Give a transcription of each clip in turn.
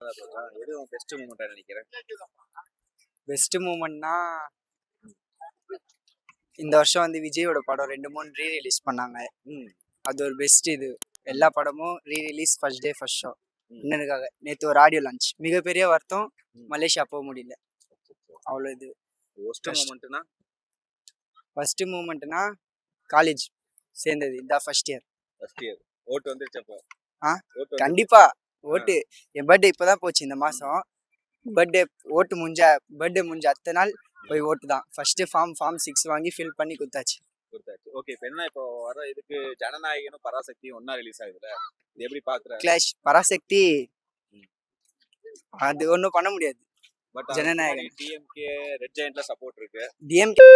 எது பெஸ்ட் மூமெண்டா நினைக்கிறேன்? பெஸ்ட் மூமெண்ட்னா இந்த வருஷம் வந்து விஜயோட படம் 2-3 ரீ ரிலீஸ் பண்ணாங்க. அது ஒரு பெஸ்ட். இது எல்லா படமும் re release first day first show இன்னனுக்காக நேற்று ஒரு ஆடியோ லான்ச். மிகப்பெரிய வருத்தம், மலேசியா போக முடியல. அவ்வளோ. இது ஃபர்ஸ்ட் மூமெண்ட்னா காலேஜ் சேர்ந்தது. இதான் ஃபர்ஸ்ட் இயர். ஓட்டு வந்துருச்சப்போ? கண்டிப்பா ஓட்டு. என் பர்த்டே இப்போதான் போச்சு இந்த மாசம். பர்த்டே பர்த்டே முடிஞ்ச அடுத்த நாள் போய் ஓட்டு தான். ஃபர்ஸ்ட் ஃபார்ம் 6 வாங்கி ஃபில் பண்ணி கொடுத்தாச்சு. ஓகே, இப்போ என்ன, இப்போ வர இதுக்கு ஜனநாயகனும் பராசக்தியும் ஒண்ணா ரிலீஸ் ஆகுதுல, இது எப்படி பாக்குற? கிளாஷ். பராசக்தி அது ஒன்றும் பண்ண முடியாது. பட் ஜனநாயகன் டிஎம்கே ரெட் ஜெயண்ட்ல சப்போர்ட் இருக்கு. டிஎம்கே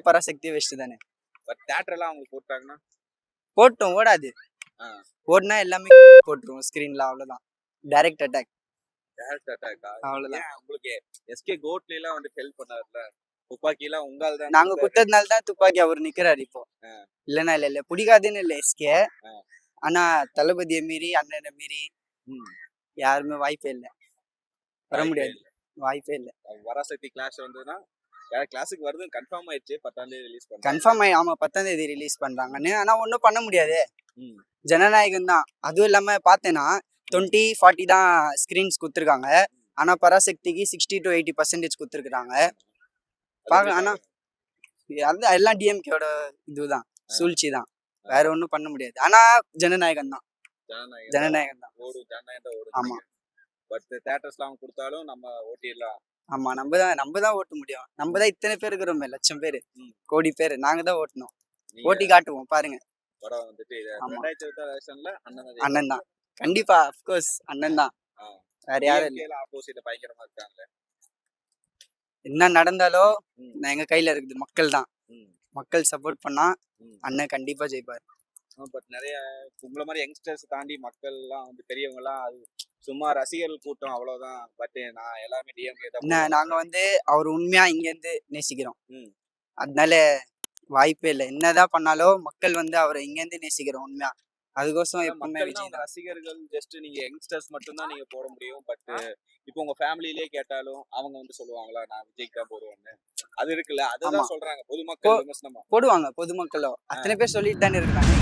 பராசக்தி வெஸ்ட் தானே. பட் தியேட்டர் எல்லாம் அவங்க போட்டாங்கன்னா போட்டோம் ஓடாது. ஓடுனா எல்லாமே போட்டுருவோம் ஸ்கிரீன்ல. அவ்வளவுதான். டைரக்ட் அட்டாக் அவ்வளவுதான். உங்களுக்கு எஸ்கே கோட்ல எல்லாம் வந்து ஹெல்ப் பண்ணாருல, துப்பாக்கி எல்லாம் உங்கால தான். நாங்க குத்ததுனால தான் துப்பாக்கி அவர் நிக்கிறாரு இப்போ. இல்லன்னா இல்ல பிடிக்காதுன்னு இல்ல எஸ்கே. ஆனா தளபதியை மீறி அண்ணனை மீறி யாருமே வாய்ப்பே இல்லை. வர முடியாது, வாய்ப்பே இல்லை. பராசக்தி கிளாஸ் வந்ததுன்னா கிளாஸுக்கு வருது கன்ஃபார்ம் ஆயிடுச்சு. 10ஆம் தேதி ரிலீஸ் பண்றாங்க. கன்ஃபார்ம் ஆயி ஆமா 10ஆம் தேதி ரிலீஸ் பண்றாங்கன்னு. ஆனா ஒன்றும் பண்ண முடியாது. ஜனநாயகன் தான். அதுவும் இல்லாம பார்த்தேன்னா 20-40 தான் ஸ்கிரீன்ஸ் கொடுத்துருக்காங்க. ஆனா பராசக்திக்கு 60 to 80% கொடுத்துருக்காங்க. ஆனா அது எல்லாம் டிஎம்கேயோட இதுதான், சூழ்ச்சி தான். வேற ஒன்றும் பண்ண முடியாது. ஆனா ஜனநாயகன் தான். ஜனநாயகன் தான். ஆமா. பட் தியேட்டர்ஸ்லாம் கொடுத்தாலும் நம்ம ஓட்டிடலாம். ஆமா, நம்ம தான் ஓட்ட முடியும். நம்ம தான் இத்தனை பேர் இருக்கிறோமே, லட்சம் பேர், கோடி பேர். நாங்க தான் ஓட்டணும். ஓட்டி காட்டுவோம் பாருங்க. படம் வந்துட்டு அண்ணன் தான். கண்டிப்பா, அப்கோர்ஸ் அண்ணன் தான். வேற யாரும் இல்ல. ஆப்போசிட்ல பயங்கரமா இருக்காங்க. என்ன நடந்தாலும் எங்க கையில இருக்குது. மக்கள் தான். மக்கள் சப்போர்ட் பண்ணா அண்ணன் கண்டிப்பா ஜெயிப்பாரு. பட் நிறைய உங்களை மாதிரி யங்ஸ்டர்ஸ் தாண்டி மக்கள் எல்லாம் வந்து பெரியவங்க எல்லாம் அது சும்மா ரசிகர்கள் கூட்டம் அவ்வளவுதான். பட் நான் எல்லாமே டிஎம்கே தான். நாங்க வந்து அவர் உண்மையா இங்க இருந்து நேசிக்கிறோம். அதனால வாய்ப்பே இல்லை. என்னதான் பண்ணாலும் மக்கள் வந்து அவரை இங்க இருந்து நேசிக்கிறோம் உண்மையா. அதுக்கோசம் எப்பவுமே விஜய் தான். ரசிகர்கள் ஜஸ்ட் நீங்க யங்ஸ்டர்ஸ் மட்டும் தான் நீங்க போட முடியும். பட் இப்போ உங்க ஃபேமிலியிலே கேட்டாலும் அவங்க வந்து சொல்லுவாங்களா நான் விஜய்க்கு தான் போடுவேன்னு? அது இருக்குல்ல, அதுதான் சொல்றாங்க பொதுமக்கள் விமர்சனமா போடுவாங்க. பொதுமக்களோ அத்தனை பேர் சொல்லிட்டு தானே இருக்காங்க.